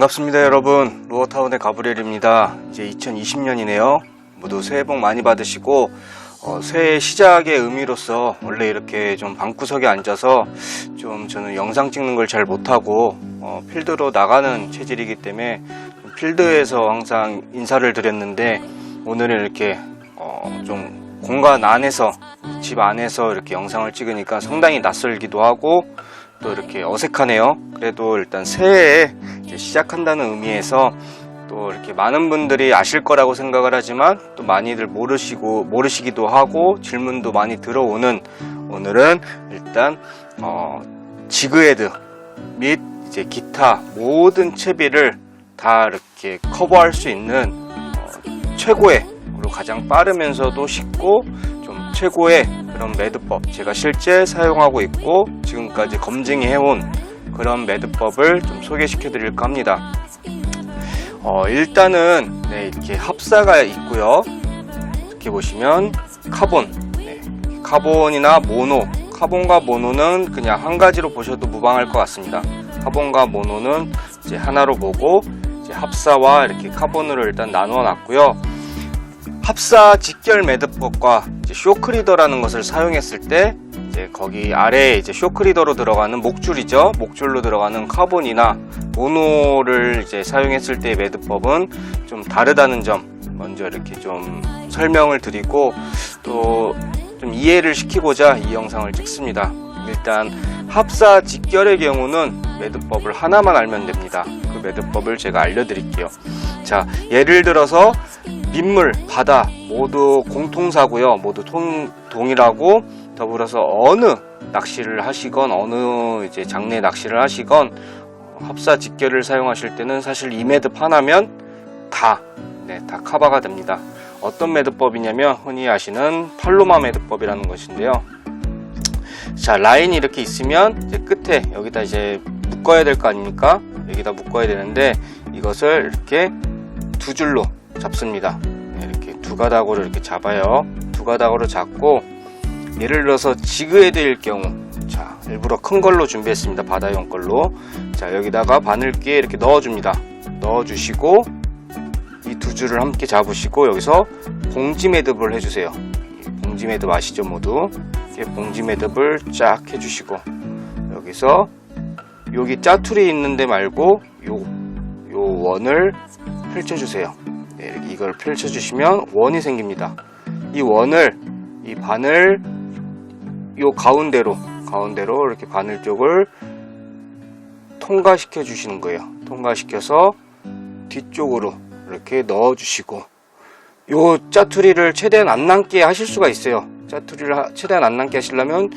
반갑습니다 여러분. 루어타운의 가브리엘입니다. 이제 2020년이네요 모두 새해 복 많이 받으시고 새해 시작의 의미로서 원래 이렇게 좀 방구석에 앉아서 좀 저는 영상 찍는 걸 잘 못하고 필드로 나가는 체질이기 때문에 필드에서 항상 인사를 드렸는데 오늘은 이렇게 좀 공간 안에서 집 안에서 이렇게 영상을 찍으니까 상당히 낯설기도 하고 또 이렇게 어색하네요. 그래도 일단 새해에 이제 시작한다는 의미에서 또 이렇게 많은 분들이 아실 거라고 생각을 하지만 또 많이들 모르시기도 하고 질문도 많이 들어오는 오늘은 일단 지그헤드 및 이제 기타 모든 채비를 다 이렇게 커버할 수 있는 최고의 그리고 가장 빠르면서도 쉽고 좀 최고의 그런 매듭법, 제가 실제 사용하고 있고 지금까지 검증해온 그런 매듭법을 좀 소개시켜 드릴까 합니다. 일단은 이렇게 합사가 있고요. 이렇게 보시면 카본, 카본이나 모노, 카본과 모노는 그냥 한 가지로 보셔도 무방할 것 같습니다. 카본과 모노는 이제 하나로 보고 이제 합사와 이렇게 카본으로 일단 나누어 놨고요. 합사 직결 매듭법과 이제 쇼크리더라는 것을 사용했을 때 이제 거기 아래에 이제 쇼크리더로 들어가는 목줄이죠. 목줄로 들어가는 카본이나 모노를 이제 사용했을 때의 매듭법은 좀 다르다는 점 먼저 이렇게 좀 설명을 드리고 또 좀 이해를 시키고자 이 영상을 찍습니다. 일단 합사 직결의 경우는 매듭법을 하나만 알면 됩니다. 그 매듭법을 제가 알려드릴게요. 자, 예를 들어서 민물, 바다 모두 공통사고요. 모두 동일하고 더불어서 어느 낚시를 하시건 어느 이제 장르의 낚시를 하시건 합사 직결을 사용하실 때는 사실 이 매듭 하나면 다 커버가 됩니다. 어떤 매듭법이냐면 흔히 아시는 팔로마 매듭법이라는 것인데요. 자, 라인이 이렇게 있으면 이제 끝에 여기다 이제 묶어야 될 거 아닙니까? 여기다 묶어야 되는데 이것을 이렇게 두 줄로 잡습니다. 이렇게 두 가닥으로 이렇게 잡아요. 두 가닥으로 잡고 예를 들어서 지그헤드일 경우, 자, 일부러 큰 걸로 준비했습니다. 바다용 걸로. 자, 여기다가 바늘귀에 이렇게 넣어줍니다. 넣어주시고 이 두 줄을 함께 잡으시고 여기서 봉지 매듭을 해주세요. 봉지 매듭 아시죠 모두? 이렇게 봉지 매듭을 쫙 해주시고 여기서 여기 짜투리 있는데 말고 요 원을 펼쳐주세요. 이렇게 이걸 펼쳐주시면 원이 생깁니다. 이 원을 이 바늘 요 가운데로 이렇게 바늘 쪽을 통과시켜 주시는 거예요. 통과시켜서 뒤쪽으로 이렇게 넣어 주시고 요 짜투리를 최대한 안 남게 하실 수가 있어요. 짜투리를 최대한 안 남게 하시려면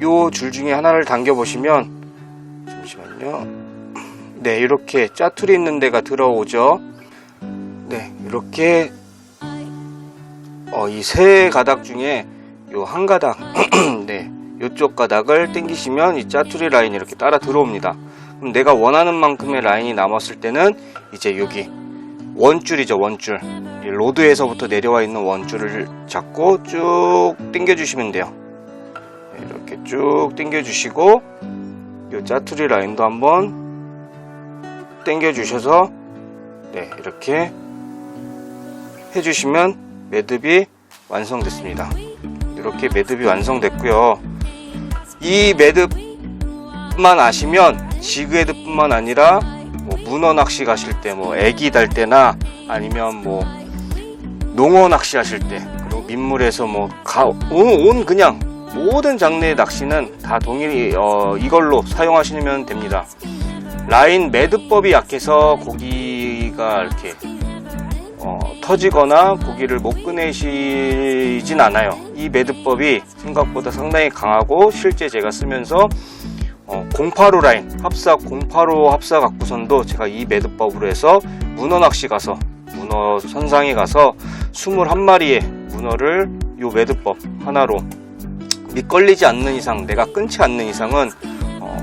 요 줄 중에 하나를 당겨 보시면 잠시만요. 네, 이렇게 짜투리 있는 데가 들어오죠. 네, 이렇게 이 세 가닥 중에 요 한 가닥 네, 요쪽 가닥을 당기시면 이 짜투리 라인이 이렇게 따라 들어옵니다. 그럼 내가 원하는 만큼의 라인이 남았을 때는 이제 여기 원줄이죠, 원줄. 이 로드에서부터 내려와 있는 원줄을 잡고 쭉 당겨 주시면 돼요. 이렇게 쭉 당겨 주시고 요 짜투리 라인도 한번 당겨 주셔서 네, 이렇게 해주시면 매듭이 완성됐습니다. 이렇게 매듭이 완성됐고요. 이 매듭만 아시면 지그헤드뿐만 아니라 뭐 문어 낚시 가실 때, 뭐 애기 달 때나 아니면 뭐 농어 낚시 하실 때, 그리고 민물에서 뭐 온 그냥 모든 장르의 낚시는 다 동일히 이걸로 사용하시면 됩니다. 라인 매듭법이 약해서 고기가 이렇게 터지거나 고기를 못 꺼내시진 않아요. 이 매듭법이 생각보다 상당히 강하고 실제 제가 쓰면서 085 라인 합사 085 합사 갖고선도 제가 이 매듭법으로 해서 문어 낚시 가서 문어 선상에 가서 21마리의 문어를 요 매듭법 하나로 미끌리지 않는 이상, 내가 끊지 않는 이상은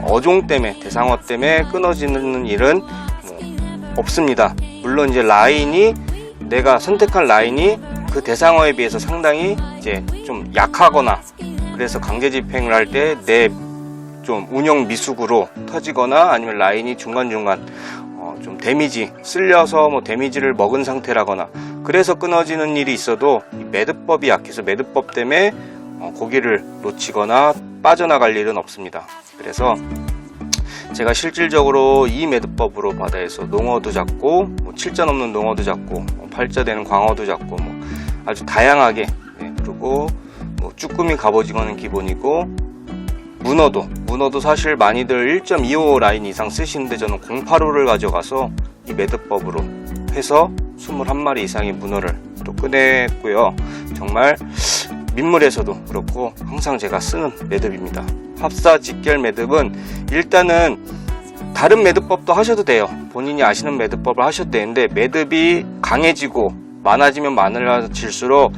어종 때문에, 대상어 때문에 끊어지는 일은 없습니다. 물론 이제 라인이, 내가 선택한 라인이 그 대상어에 비해서 상당히 이제 좀 약하거나 그래서 강제 집행을 할 때 내 좀 운영 미숙으로 터지거나 아니면 라인이 중간중간 좀 데미지 쓸려서 뭐 데미지를 먹은 상태라거나 그래서 끊어지는 일이 있어도 이 매듭법이 약해서 매듭법 때문에 고기를 놓치거나 빠져나갈 일은 없습니다. 그래서 제가 실질적으로 이 매듭법으로 바다에서 농어도 잡고 뭐 7자 넘는 농어도 잡고 8자 되는 광어도 잡고 뭐 아주 다양하게, 네, 그리고 뭐 쭈꾸미 갑오징어는 기본이고 문어도 사실 많이들 1.25 라인 이상 쓰시는데 저는 085를 가져가서 이 매듭법으로 해서 21마리 이상의 문어를 또 꺼냈고요. 정말 민물에서도 그렇고 항상 제가 쓰는 매듭입니다. 합사 직결 매듭은 일단은 다른 매듭법도 하셔도 돼요. 본인이 아시는 매듭법을 하셔도 되는데 매듭이 강해지고 많아지면 많아질수록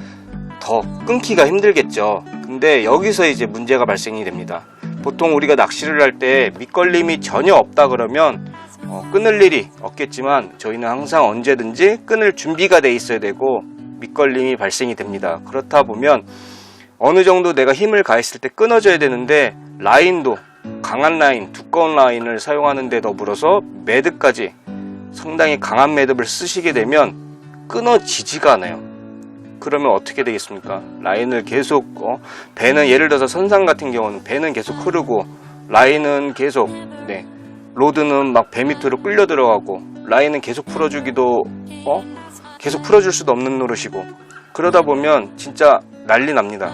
더 끊기가 힘들겠죠. 근데 여기서 이제 문제가 발생이 됩니다. 보통 우리가 낚시를 할 때 밑걸림이 전혀 없다 그러면 끊을 일이 없겠지만 저희는 항상 언제든지 끊을 준비가 돼 있어야 되고 밑걸림이 발생이 됩니다. 그렇다 보면 어느 정도 내가 힘을 가했을 때 끊어져야 되는데 라인도 강한 라인, 두꺼운 라인을 사용하는 데 더불어서 매듭까지 상당히 강한 매듭을 쓰시게 되면 끊어지지가 않아요. 그러면 어떻게 되겠습니까? 라인을 계속 배는 예를 들어서 선상 같은 경우는 배는 계속 흐르고 라인은 계속, 네, 로드는 막 배 밑으로 끌려 들어가고 라인은 계속 풀어주기도 계속 풀어줄 수도 없는 노릇이고 그러다 보면 진짜 난리 납니다.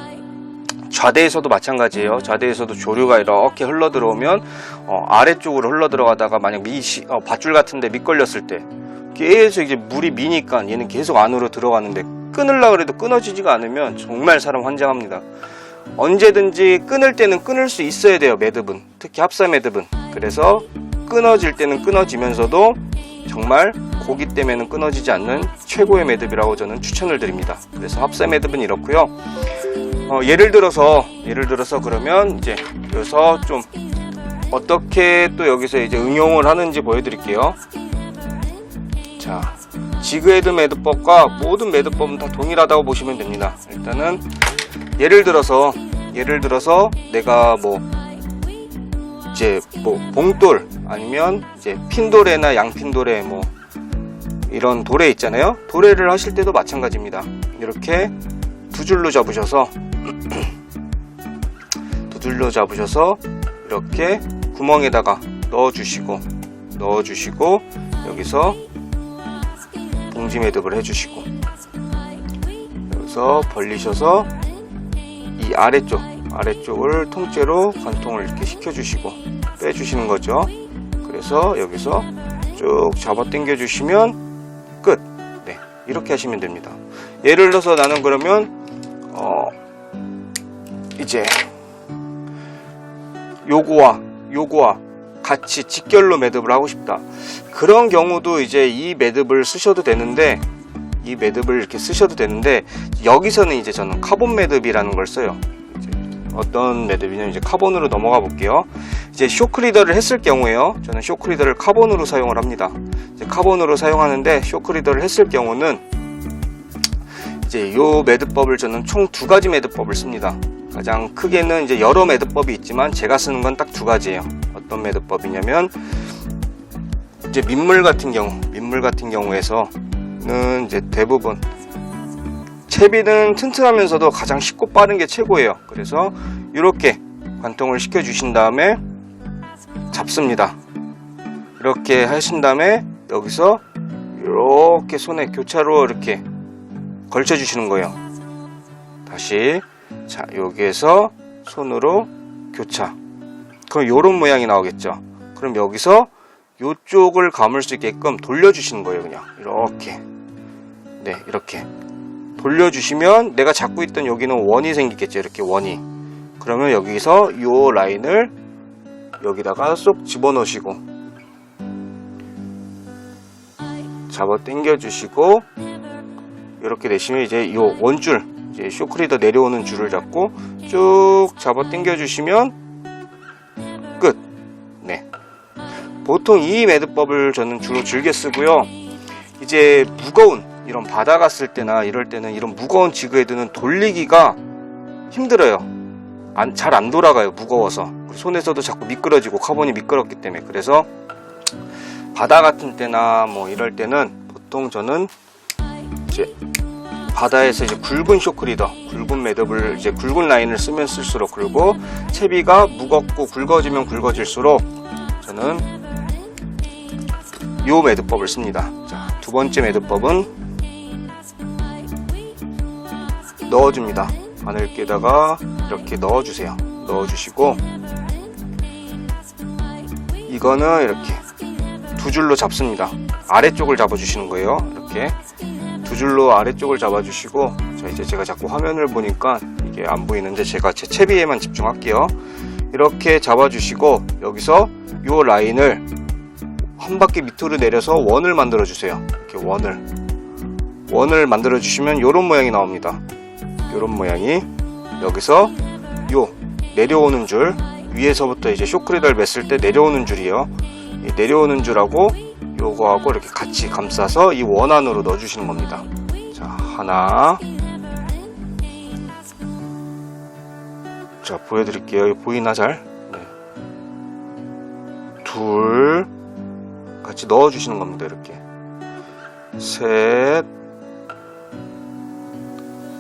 좌대에서도 마찬가지예요. 좌대에서도 조류가 이렇게 흘러 들어오면 아래쪽으로 흘러 들어가다가 만약 밧줄 같은데 밑 걸렸을 때 계속 이제 물이 미니까 얘는 계속 안으로 들어가는데 끊으려고 해도 끊어지지가 않으면 정말 사람 환장합니다. 언제든지 끊을 때는 끊을 수 있어야 돼요. 매듭은, 특히 합사 매듭은. 그래서 끊어질 때는 끊어지면서도 정말 고기 때문에는 끊어지지 않는 최고의 매듭이라고 저는 추천을 드립니다. 그래서 합사 매듭은 이렇고요. 예를 들어서 그러면 이제 여기서 좀 어떻게 또 여기서 이제 응용을 하는지 보여드릴게요. 자, 지그헤드 매듭법과 모든 매듭법은 다 동일하다고 보시면 됩니다. 일단은 예를 들어서 내가 이제 봉돌 아니면 이제 핀도레나 양핀도레 이런 도레 있잖아요. 도레를 하실 때도 마찬가지입니다. 이렇게 두 줄로 잡으셔서 이렇게 구멍에다가 넣어주시고 여기서 봉지 매듭을 해주시고 여기서 벌리셔서 이 아래쪽을 통째로 관통을 이렇게 시켜주시고 빼주시는 거죠. 그래서 여기서 쭉 잡아 당겨 주시면 끝. 네, 이렇게 하시면 됩니다. 예를 들어서 나는 그러면 이제 요거와 같이 직결로 매듭을 하고 싶다. 그런 경우도 이제 이 매듭을 쓰셔도 되는데 여기서는 이제 저는 카본 매듭이라는 걸 써요. 이제 어떤 매듭이냐면 이제 카본으로 넘어가 볼게요. 이제 쇼크리더를 했을 경우에요. 저는 쇼크리더를 카본으로 사용을 합니다. 이제 카본으로 사용하는데 쇼크리더를 했을 경우는 이제 요 매듭법을 저는 총 두 가지 매듭법을 씁니다. 가장 크게는 이제 여러 매듭법이 있지만 제가 쓰는 건 딱 두 가지예요. 어떤 매듭법이냐면 이제 민물 같은 경우에서는 이제 대부분 채비는 튼튼하면서도 가장 쉽고 빠른 게 최고예요. 그래서 이렇게 관통을 시켜 주신 다음에 잡습니다. 이렇게 하신 다음에 여기서 이렇게 손에 교차로 이렇게 걸쳐 주시는 거예요. 다시 자, 여기에서 손으로 교차. 그럼 요런 모양이 나오겠죠. 그럼 여기서 요쪽을 감을 수 있게끔 돌려주시는 거예요. 그냥 이렇게, 네, 이렇게 돌려주시면 내가 잡고 있던 여기는 원이 생기겠죠. 이렇게 원이. 그러면 여기서 요 라인을 여기다가 쏙 집어넣으시고 잡아 당겨 주시고 이렇게 되시면 이제 요 원줄, 이제 쇼크리더 내려오는 줄을 잡고 쭉 잡아 당겨 주시면 끝. 네. 보통 이 매듭법을 저는 주로 즐겨 쓰고요. 이제 무거운 이런 바다 갔을 때나 이럴 때는 이런 무거운 지그헤드는 돌리기가 힘들어요. 잘 안 돌아가요. 무거워서. 손에서도 자꾸 미끄러지고 카본이 미끄럽기 때문에. 그래서 바다 같은 때나 뭐 이럴 때는 보통 저는 이제 바다에서 이제 굵은 쇼크리더, 굵은 매듭을 이제 굵은 라인을 쓰면 쓸수록, 그리고 채비가 무겁고 굵어지면 굵어질수록 저는 요 매듭법을 씁니다. 자, 두 번째 매듭법은 넣어줍니다. 바늘개에다가 이렇게 넣어주세요. 넣어주시고, 이거는 이렇게 두 줄로 잡습니다. 아래쪽을 잡아주시는 거예요. 이렇게 두 줄로 아래쪽을 잡아주시고, 자, 이제 제가 자꾸 화면을 보니까 이게 안 보이는데 제가 제 채비에만 집중할게요. 이렇게 잡아주시고, 여기서 요 라인을 한 바퀴 밑으로 내려서 원을 만들어 주세요. 이렇게 원을 만들어 주시면 요런 모양이 나옵니다. 요런 모양이, 여기서 요 내려오는 줄, 위에서부터 이제 쇼크리더를 맸을 때 내려오는 줄이에요. 이 내려오는 줄하고 요거하고 이렇게 같이 감싸서 이 원 안으로 넣어 주시는 겁니다. 자, 하나, 자, 보여드릴게요. 보이나 잘? 네. 둘, 같이 넣어 주시는 겁니다. 이렇게 셋.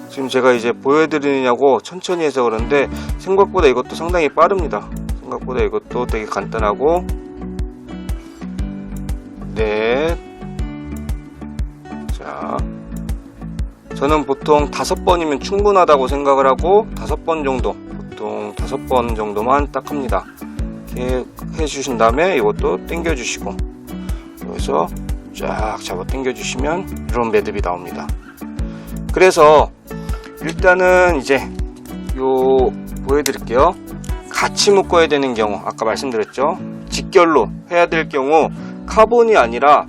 지금 제가 이제 보여드리냐고 천천히 해서 그런데 생각보다 이것도 상당히 빠릅니다. 생각보다 이것도 되게 간단하고, 넷. 자, 저는 보통 5번이면 충분하다고 생각을 하고 5번 정도, 보통 5번 정도만 딱 합니다. 이렇게 해주신 다음에 이것도 당겨 주시고, 여기서 쫙 잡아 당겨 주시면 이런 매듭이 나옵니다. 그래서 일단은 이제 요 보여드릴게요. 같이 묶어야 되는 경우, 아까 말씀드렸죠. 직결로 해야 될 경우 카본이 아니라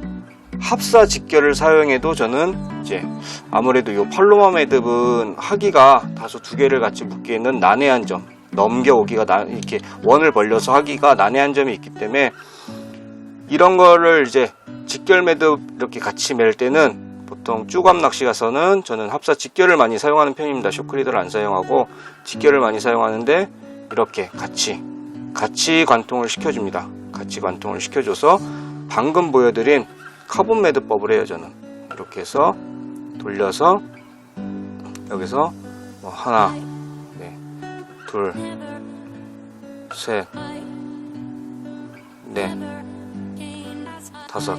합사 직결을 사용해도 저는 이제 아무래도 요 팔로마 매듭은 하기가 다소 두 개를 같이 묶기에는 난해한 점, 넘겨오기가 이렇게 원을 벌려서 하기가 난해한 점이 있기 때문에 이런 거를 이제 직결 매듭 이렇게 같이 맬 때는 보통 쭈갑 낚시 가서는 저는 합사 직결을 많이 사용하는 편입니다. 쇼크리더를 안 사용하고 직결을 많이 사용하는데, 이렇게 같이 관통을 시켜줍니다. 같이 관통을 시켜줘서 방금 보여드린 카본 매듭법을 해요. 저는 이렇게 해서 돌려서 여기서 뭐 하나, 네, 둘, 셋, 넷, 다섯.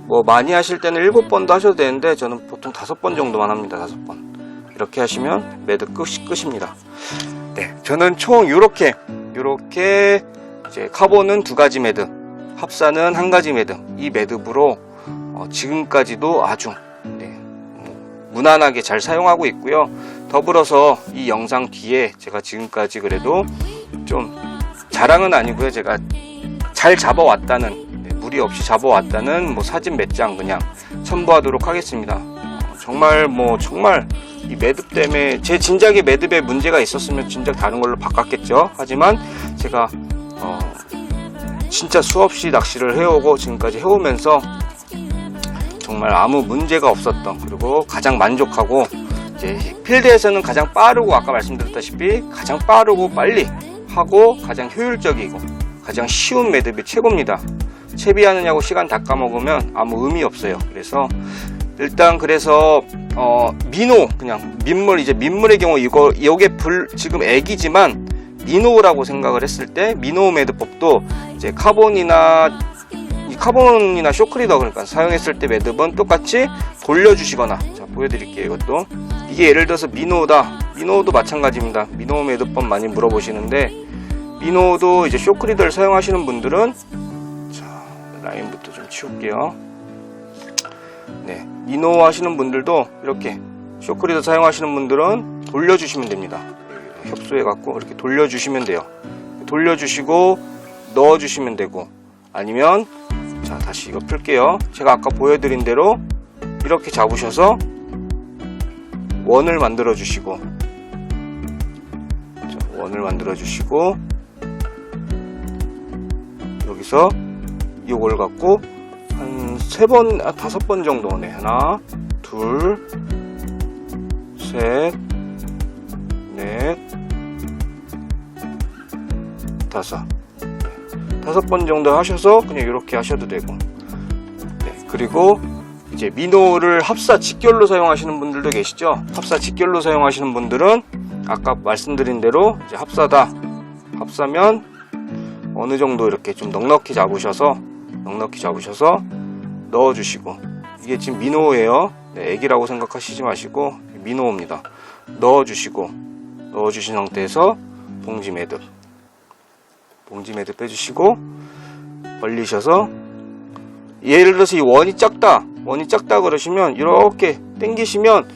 뭐 많이 하실 때는 7번도 하셔도 되는데 저는 보통 5번 정도만 합니다. 5번. 이렇게 하시면 매듭 끝입니다. 네, 저는 총 요렇게 이제 카본은 2가지 매듭, 합사는 1가지 매듭, 이 매듭으로 지금까지도 아주 무난하게 잘 사용하고 있고요. 더불어서 이 영상 뒤에 제가 지금까지 그래도 좀 자랑은 아니고요, 제가 잘 잡아왔다는, 무리 없이 잡아왔다는 뭐 사진 몇 장 그냥 첨부하도록 하겠습니다. 정말 이 매듭 때문에 제 진작에 매듭에 문제가 있었으면 진작 다른 걸로 바꿨겠죠. 하지만 제가 진짜 수없이 낚시를 해오고 지금까지 해오면서 정말 아무 문제가 없었던, 그리고 가장 만족하고, 이제 필드에서는 가장 빠르고, 아까 말씀드렸다시피 가장 빠르고 빨리 하고 가장 효율적이고 가장 쉬운 매듭이 최고입니다. 채비하느냐고 시간 다 까먹으면 아무 의미 없어요. 그래서 일단 민호, 그냥 민물, 이제 민물의 경우 요게 지금 애기지만 민호라고 생각을 했을 때 민호 매듭법도 이제 카본이나 쇼크리더, 그러니까 사용했을 때 매듭은 똑같이 돌려주시거나, 자, 보여드릴게요. 이것도 이게 예를 들어서 민호도 마찬가지입니다. 민호 매듭법 많이 물어보시는데, 민호도 이제 쇼크리더를 사용하시는 분들은, 자, 라인부터 좀 치울게요. 네, 민호 하시는 분들도 이렇게 쇼크리더 사용하시는 분들은 돌려주시면 됩니다. 협소해 갖고 이렇게 돌려주시면 돼요. 돌려주시고 넣어주시면 되고, 아니면 자, 다시 이거 풀게요. 제가 아까 보여드린 대로 이렇게 잡으셔서 원을 만들어 주시고, 자, 원을 만들어 주시고, 여기서 이걸 갖고 한 3번, 5번 정도네. 하나, 둘, 셋, 넷, 다섯. 5번 정도 하셔서 그냥 이렇게 하셔도 되고. 네, 그리고 이제 민호를 합사 직결로 사용하시는 분들도 계시죠. 합사 직결로 사용하시는 분들은 아까 말씀드린 대로 이제 합사면 어느 정도 이렇게 좀 넉넉히 잡으셔서 넣어주시고, 이게 지금 민호예요. 네, 애기라고 생각하시지 마시고 민호입니다. 넣어주신 상태에서 봉지 매듭 빼주시고 벌리셔서, 예를 들어서 이 원이 작다 그러시면 이렇게 당기시면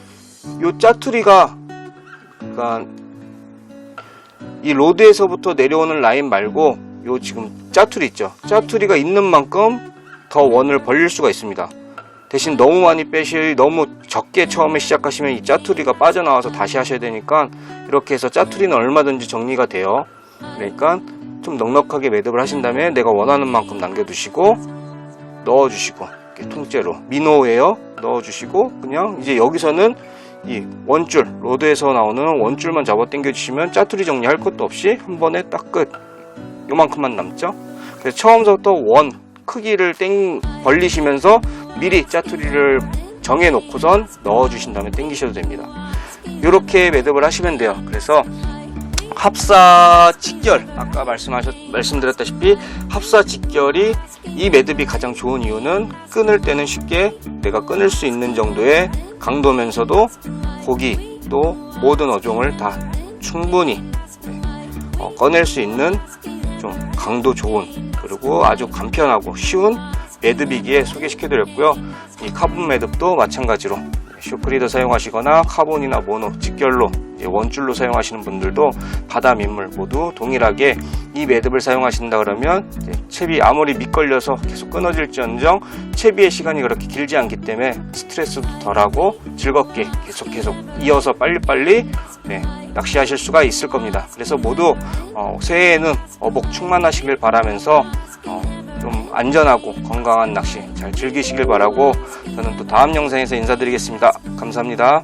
요 짜투리가, 그러니까 이 로드에서부터 내려오는 라인 말고 요 지금 짜투리 있죠. 짜투리가 있는 만큼 더 원을 벌릴 수가 있습니다. 대신 너무 많이 너무 적게 처음에 시작하시면 이 짜투리가 빠져나와서 다시 하셔야 되니까 이렇게 해서 짜투리는 얼마든지 정리가 돼요. 그러니까 좀 넉넉하게 매듭을 하신 다음에 내가 원하는 만큼 남겨두시고 넣어주시고, 이렇게 통째로 민호예요. 넣어주시고, 그냥 이제 여기서는 이 원줄, 로드에서 나오는 원줄만 잡아 당겨 주시면 짜투리 정리할 것도 없이 한 번에 딱 끝. 요만큼만 남죠. 그래서 처음부터 원 크기를 벌리시면서 미리 짜투리를 정해 놓고선 넣어 주신 다음에 당기셔도 됩니다. 이렇게 매듭을 하시면 돼요. 그래서 합사 직결, 아까 말씀드렸다시피 합사 직결이 이 매듭이 가장 좋은 이유는 끊을 때는 쉽게 내가 끊을 수 있는 정도의 강도면서도 고기 또 모든 어종을 다 충분히 꺼낼 수 있는 좀 강도 좋은, 그리고 아주 간편하고 쉬운 매듭이기에 소개시켜 드렸고요. 이 카본 매듭도 마찬가지로 쇼크리더 사용하시거나 카본이나 모노 직결로 원줄로 사용하시는 분들도 바다 민물 모두 동일하게 이 매듭을 사용하신다 그러면 채비 아무리 밑걸려서 계속 끊어질지언정 채비의 시간이 그렇게 길지 않기 때문에 스트레스도 덜하고 즐겁게 계속 이어서 빨리빨리 낚시하실 수가 있을 겁니다. 그래서 모두 새해에는 어복 충만하시길 바라면서 좀 안전하고 건강한 낚시 잘 즐기시길 바라고, 저는 또 다음 영상에서 인사드리겠습니다. 감사합니다.